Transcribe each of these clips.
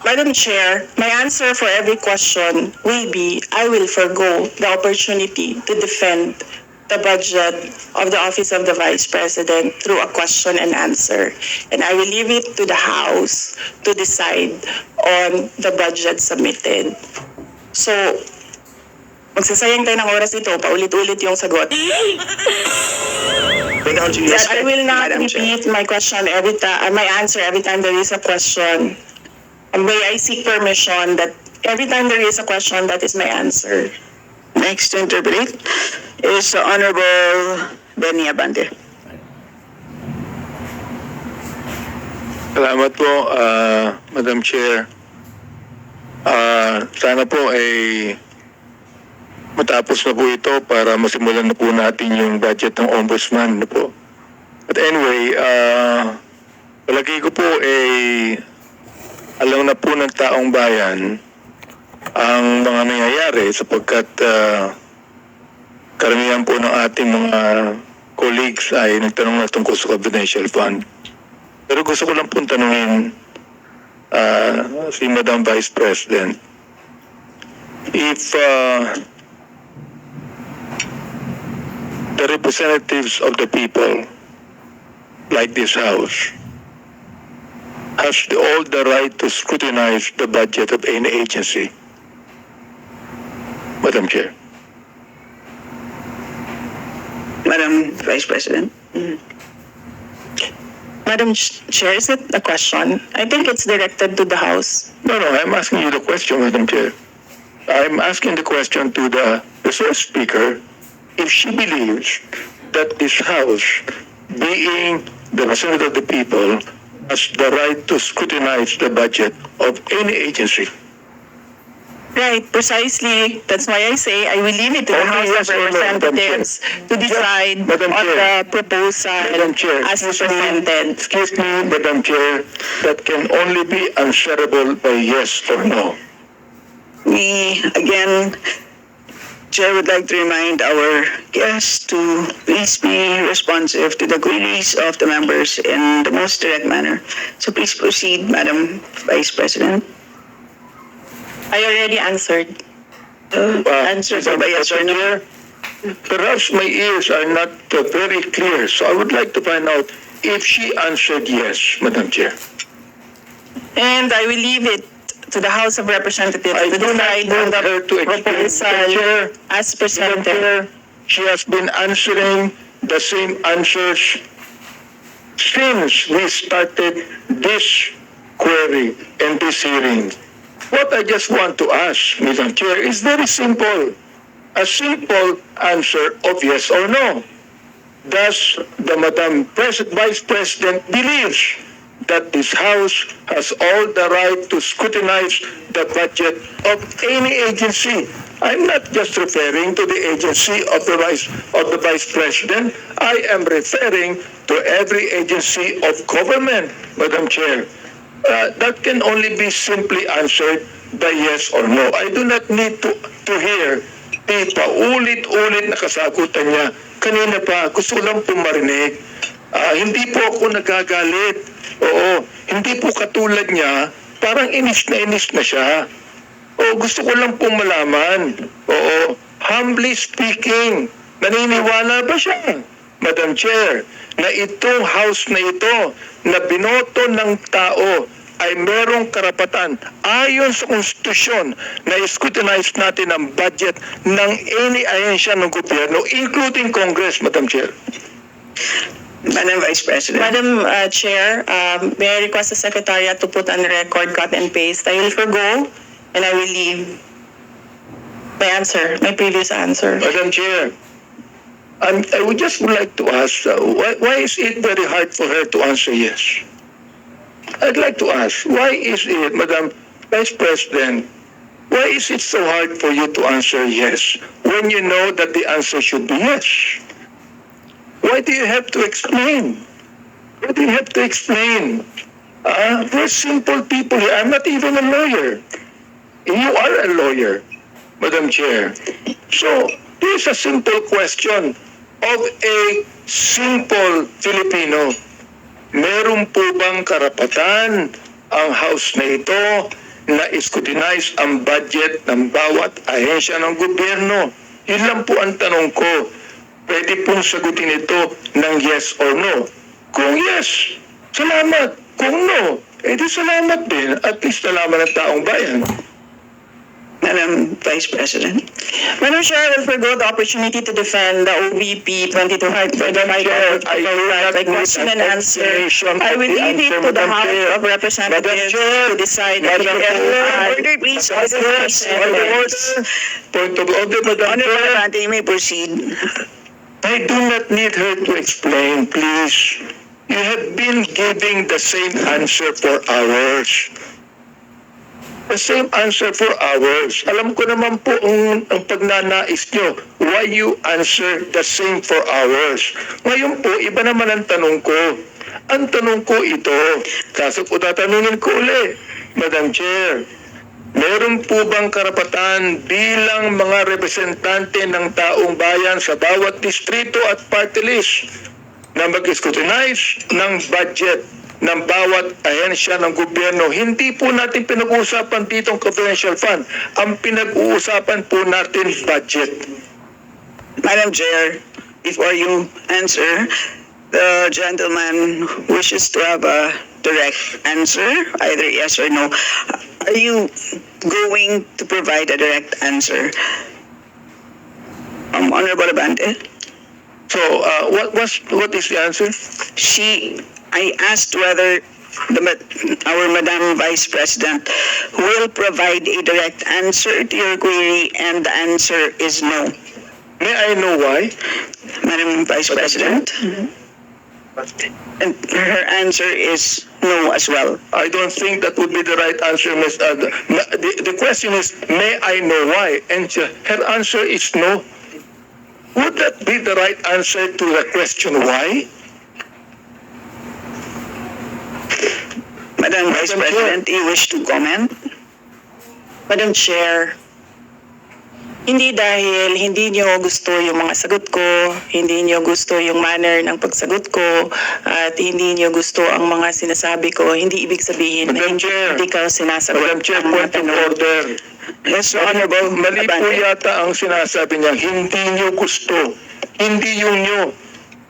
Madam Chair, my answer for every question will be I will forgo the opportunity to defend the budget of the Office of the Vice President through a question and answer. And I will leave it to the House to decide on the budget submitted. So, magsasayang tayo ng oras dito, paulit-ulit yung sagot. Yes, I will not repeat my question every time, my answer every time there is a question. And may I seek permission that every time there is a question, that is my answer. Next to interpret is the Honorable Benny Abante. Salamat po, Madam Chair. Sana po ay matapos na po ito para masimulan na po natin yung budget ng Ombudsman. Po. But anyway, palagay ko po ay alam na po ng taong bayan ang mga nangyayari sapagkat karamihan po ng ating mga colleagues ay nagtanong na tungkol sa confidential fund. Pero gusto ko lang po tanungin si Madam Vice President if the representatives of the people like this House has all the right to scrutinize the budget of any agency. Madam Chair. Madam Vice President. Madam Chair, is it a question? I think it's directed to the House. No, I'm asking you the question, Madam Chair. I'm asking the question to the resource speaker if she believes that this House, being the representative of the people, has the right to scrutinize the budget of any agency. Right, precisely. That's why I say I will leave it to the Only House of yes or no, Representatives to decide Madam on Chair. the proposal Madam Chair, as presented. excuse me, Madam Chair, that can only be answerable by yes or no. We, again, Chair would like to remind our guests to please be responsive to the queries of the members in the most direct manner. So please proceed, Madam Vice President. I already answered. Answer by yes or no. Perhaps my ears are not very clear, so I would like to find out if she answered yes, Madam Chair. And I will leave it to the House of Representatives I to do not decide on want her the to explain. proposal Madam Chair, as Madam presented. Chair, she has been answering the same answers since we started this query and this hearing. What I just want to ask, Madam Chair, is very simple. A simple answer of yes or no. Does the Vice President believes that this House has all the right to scrutinize the budget of any agency? I'm not just referring to the agency of the Vice President. I am referring to every agency of government, Madam Chair. That can only be simply answered by yes or no. I do not need to hear the paulit-ulit na kasagutan niya. Kanina pa, gusto ko lang pong marinig. Hindi po ako nagagalit. Oo, hindi po katulad niya, parang inis na siya. Oo, gusto ko lang pong malaman. Oo, humbly speaking, naniniwala ba siya, Madam Chair, na itong House na ito, na binoto ng tao, ay merong karapatan ayon sa konstitusyon na scrutinize natin ang budget ng any ahensya ng gobyerno, including Congress, Madam Chair. Madam Vice President. Madam Chair, may I request the Secretariat to put on record cut and paste. I will forgo and I will leave my previous answer. Madam Chair, I would just like to ask, why is it very hard for her to answer yes? I'd like to ask, why is it, Madam Vice President, why is it so hard for you to answer yes when you know that the answer should be yes? Why do you have to explain? Why do you have to explain? We're simple people here. I'm not even a lawyer. You are a lawyer, Madam Chair. So, this is a simple question of a simple Filipino. Meron po bang karapatan ang House na ito na scrutinize ang budget ng bawat ahensya ng gobyerno? Yun lang po ang tanong ko. Pwede pong sagutin ito ng yes or no. Kung yes, salamat. Kung no, edi salamat din. At least nalaman ng taong bayan. Madam Vice President. Madam Chair, I will forgo the opportunity to defend the OVP 2200 for the right I will not like question and answer. I will leave it to the House of Representatives to decide if they Order, please. Point of order, Madam Honorable Chair. Abante, you may proceed. I do not need her to explain, please. You have been giving the same answer for hours. The same answer for hours. Alam ko naman po ang pagnanais nyo. Why you answer the same for hours? Ngayon po, iba naman ang tanong ko. Ang tanong ko ito, kaso po tatanungin ko uli, Madam Chair, meron po bang karapatan bilang mga representante ng taong bayan sa bawat distrito at party list na mag-scrutinize ng budget ng bawat ahensya ng gobyerno? Hindi po natin pinag-uusapan dito ang confidential fund. Ang pinag-uusapan po natin budget. Madam Chair, before you answer, the gentleman wishes to have a direct answer, either yes or no. Are you going to provide a direct answer? Honorable Abante? So, what is the answer? I asked whether our Madam Vice President will provide a direct answer to your query, and the answer is no. May I know why? Madam Vice President? And her answer is no as well. I don't think that would be the right answer, Ms. The question is, may I know why? And her answer is no. Would that be the right answer to the question why? Madam Vice Madam Chair. President, do you wish to comment? Madam Chair, hindi dahil hindi niyo gusto yung mga sagot ko, hindi niyo gusto yung manner ng pagsagot ko, at hindi niyo gusto ang mga sinasabi ko, hindi ibig sabihin na Madam Chair. hindi ka sinasagot. Madam Chair, ang mga point of tanong. order. Yes, Honorable Mali po Abante. yata ang sinasabi niya, hindi niyo gusto. Hindi yung niyo.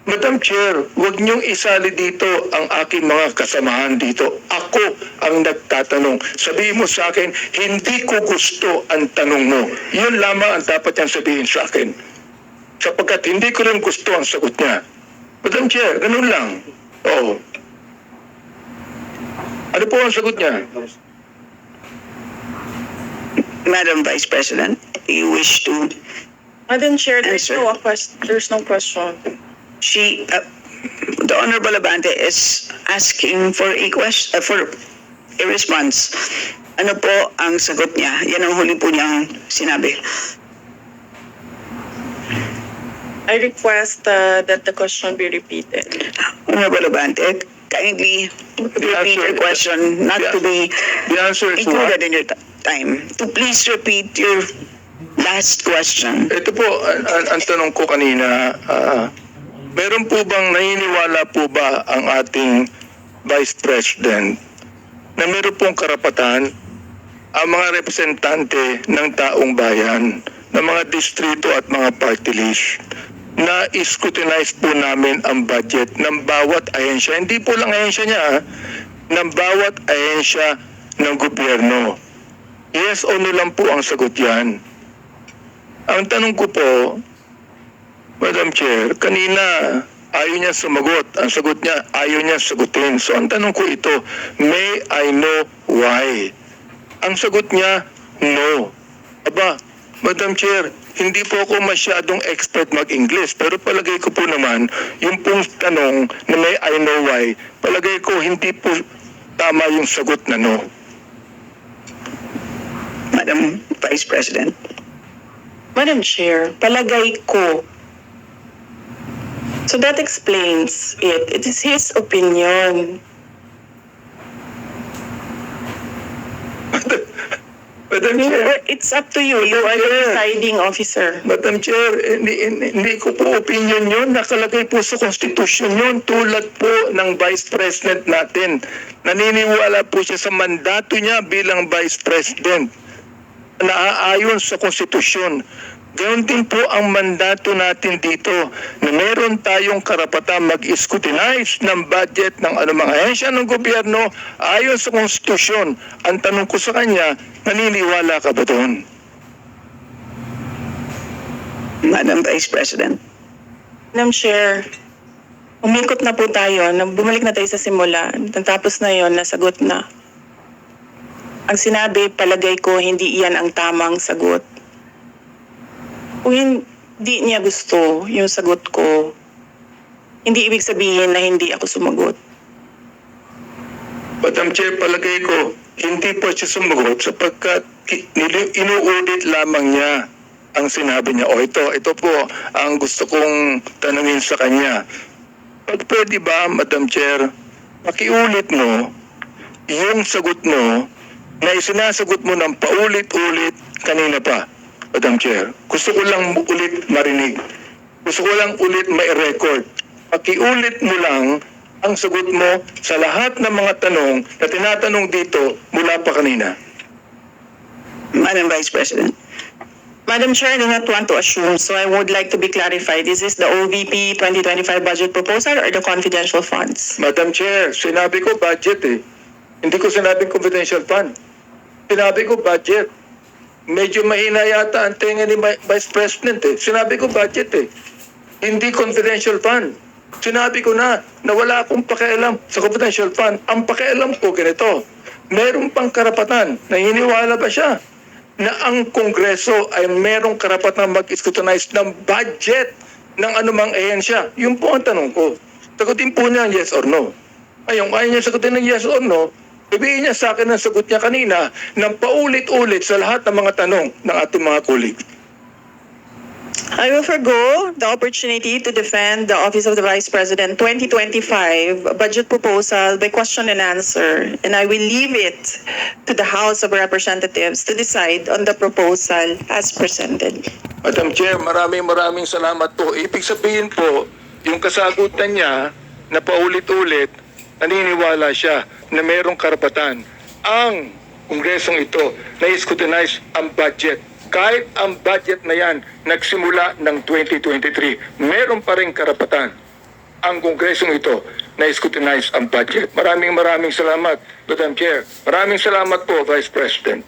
Madam Chair, huwag niyong isali dito ang aking mga kasamahan dito. Ako ang nagtatanong. Sabihin mo sa akin, hindi ko gusto ang tanong mo. Yun lamang ang dapat niyang sabihin sa akin. Sapagkat hindi ko rin gusto ang sagot niya. Madam Chair, ganun lang. Oo. Ano po ang sagot niya? Madam Vice President, do you wish to? Madam Chair, there's Answer. no question. The Honorable Abante is asking for a question, for a response. Ano po ang sagot niya? Yan ang huli po niyang sinabi. I request that the question be repeated. Honorable Abante, kindly repeat your question, not to be The answer is what? included in your time. To please repeat your last question. Ito po, ang tanong ko kanina, meron po bang naniniwala po ba ang ating Vice President na meron pong karapatan ang mga representante ng taong bayan, ng mga distrito at mga party list na scrutinize po namin ang budget ng bawat ahensya, hindi po lang ahensya niya, ng bawat ahensya ng gobyerno? Yes o no lang po ang sagot yan. Ang tanong ko po, Madam Chair, kanina ayaw niya sumagot. Ang sagot niya, ayaw niya sagutin. So ang tanong ko ito, may I know why? Ang sagot niya, no. Aba, Madam Chair, hindi po ako masyadong expert mag-English, pero palagay ko po naman, yung pong tanong na may I know why, palagay ko hindi po tama yung sagot na no. Madam Vice President. Madam Chair, palagay ko. So that explains it. It is his opinion. Madam Chair, It's up to you. You are the deciding officer. Madam Chair, hindi ko po opinion yun. Nakalagay po sa Constitution yun tulad po ng Vice President natin naniniwala po siya sa mandato niya bilang Vice President na aayon sa konstitusyon. Ganoon din po ang mandato natin dito na meron tayong karapatan mag-scrutinize ng budget ng anumang ahensya ng gobyerno ayon sa konstitusyon. Ang tanong ko sa kanya, naniniwala ka ba doon? Madam Vice President. Madam Chair, umikot na po tayo, bumalik na tayo sa simula, natapos na yon, nasagot na. Ang sinabi, palagay ko, hindi iyan ang tamang sagot. Kung hindi niya gusto yung sagot ko, hindi ibig sabihin na hindi ako sumagot. Madam Chair, palagay ko, hindi po siya sumagot sapagkat inu-audit lamang niya ang sinabi niya. O ito po ang gusto kong tanungin sa kanya. Pag pwede ba, Madam Chair, pakiulit mo yung sagot mo na isinasagot mo ng paulit-ulit kanina pa, Madam Chair. Gusto ko lang ulit marinig. Gusto ko lang ulit mai-record. Pakiulit mo lang ang sagot mo sa lahat ng mga tanong na tinatanong dito mula pa kanina. Madam Vice President. Madam Chair, I do not want to assume, so I would like to be clarified. Is this the OVP 2025 budget proposal or the confidential funds? Madam Chair, sinabi ko budget eh. Hindi ko sinabing confidential fund. Sinabi ko budget. Medyo mahina yata ang tinga ni Vice President eh. Sinabi ko budget eh. Hindi confidential fund. Sinabi ko na wala akong pakialam sa confidential fund. Ang pakialam ko ganito. Meron pang karapatan. Naniniwala ba siya na ang Kongreso ay merong karapatan mag-scrutinize ng budget ng anumang ehensya? Yun po ang tanong ko. Sagutin po niya yes or no. Ayaw niya sagutin ng yes or no, ibigay niya sa akin ang sagot niya kanina ng paulit-ulit sa lahat ng mga tanong ng ating mga colleagues. I will forgo the opportunity to defend the Office of the Vice President 2025 budget proposal by question and answer, and I will leave it to the House of Representatives to decide on the proposal as presented. Madam Chair, maraming salamat po. Ibig sabihin po, yung kasagutan niya na paulit-ulit, naniniwala siya na mayroong karapatan ang Kongresong ito na i-scrutinize ang budget. Kahit ang budget na yan nagsimula ng 2023, meron pa rin karapatan ang Kongresong ito na i-scrutinize ang budget. Maraming salamat, Madam Chair. Maraming salamat po, Vice President.